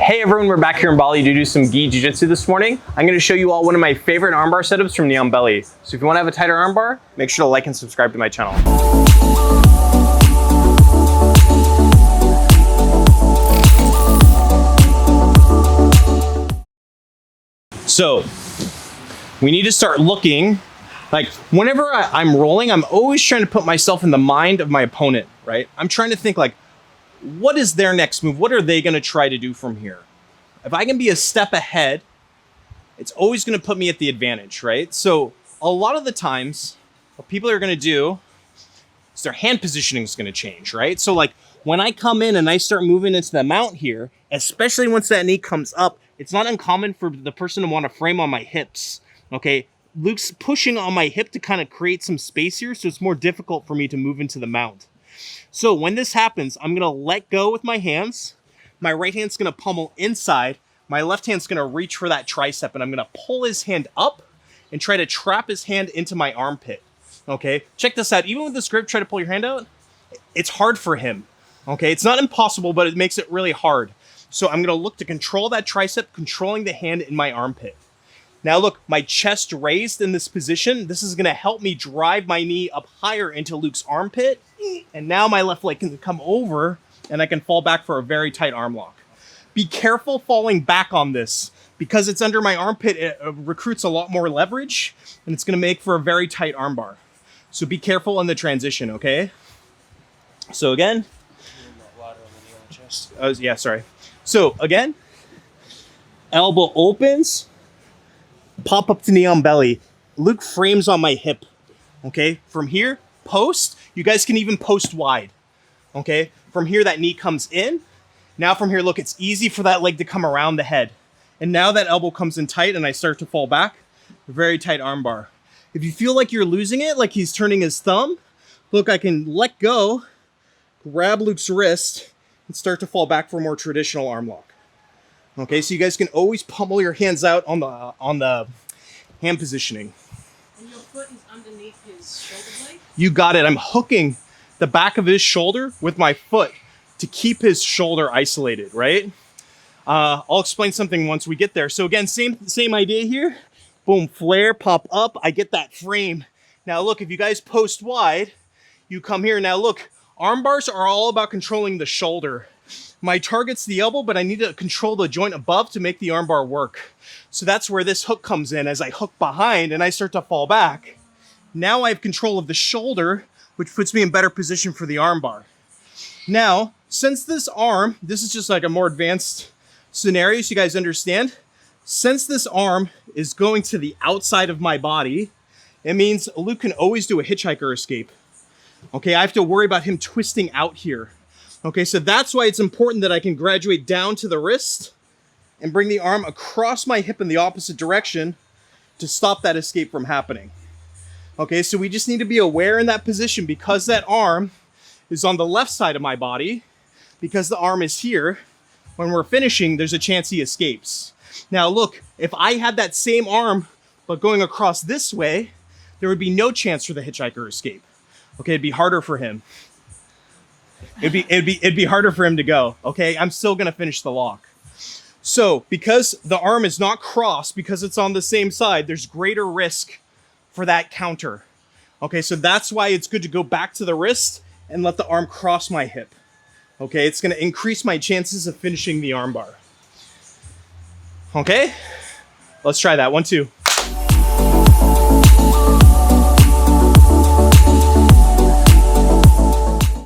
Hey everyone, we're back here in Bali to do some gi jiu-jitsu this morning. I'm going to show you all one of my favorite armbar setups from Neon Belly. So if you want to have a tighter armbar, make sure to like and subscribe to my channel. So we need to start looking, like whenever I'm rolling, I'm always trying to put myself in the mind of my opponent, right? I'm trying to think like, what is their next move? What are they going to try to do from here? If I can be a step ahead, it's always going to put me at the advantage, right? So a lot of the times, what people are going to do is their hand positioning is going to change, right? So like when I come in and I start moving into the mount here, especially once that knee comes up, it's not uncommon for the person to want to frame on my hips, okay? Luke's pushing on my hip to kind of create some space here, so it's more difficult for me to move into the mount. So when this happens, I'm going to let go with my hands. My right hand's going to pummel inside. My left hand's going to reach for that tricep, and I'm going to pull his hand up and try to trap his hand into my armpit. Okay, check this out. Even with this grip, try to pull your hand out. It's hard for him. Okay, it's not impossible, but it makes it really hard. So I'm going to look to control that tricep, controlling the hand in my armpit. Now look, my chest raised in this position. This is going to help me drive my knee up higher into Luke's armpit. And now my left leg can come over and I can fall back for a very tight arm lock. Be careful falling back on this because it's under my armpit. It recruits a lot more leverage and it's going to make for a very tight arm bar. So be careful in the transition, okay? So again, yeah, sorry. So again, elbow opens, pop up to knee on belly. Luke frames on my hip, okay? From here, post. You guys can even post wide, okay? From here, that knee comes in. Now from here, look, it's easy for that leg to come around the head. And now that elbow comes in tight and I start to fall back, very tight arm bar. If you feel like you're losing it, like he's turning his thumb, look, I can let go, grab Luke's wrist, and start to fall back for a more traditional arm lock. Okay, so you guys can always pummel your hands out on the hand positioning. And your foot is underneath his shoulder blade? You got it. I'm hooking the back of his shoulder with my foot to keep his shoulder isolated, right? I'll explain something once we get there. So again, same idea here. Boom, flare, pop up. I get that frame. Now look, if you guys post wide, you come here. Now look, arm bars are all about controlling the shoulder. My target's the elbow, but I need to control the joint above to make the armbar work. So that's where this hook comes in. As I hook behind and I start to fall back, now I have control of the shoulder, which puts me in better position for the armbar. Now, since this arm, this is just like a more advanced scenario so you guys understand. Since this arm is going to the outside of my body, it means Luke can always do a hitchhiker escape. Okay, I have to worry about him twisting out here. Okay, so that's why it's important that I can graduate down to the wrist and bring the arm across my hip in the opposite direction to stop that escape from happening. Okay, so we just need to be aware in that position because that arm is on the left side of my body, because the arm is here. When we're finishing, there's a chance he escapes. Now look, if I had that same arm, but going across this way, there would be no chance for the hitchhiker escape. Okay, it'd be harder for him. It'd be harder for him to go, okay? I'm still gonna finish the lock. So, because the arm is not crossed, because it's on the same side, there's greater risk for that counter. Okay, so that's why it's good to go back to the wrist and let the arm cross my hip. Okay, it's gonna increase my chances of finishing the armbar. Okay, let's try that, 1, 2.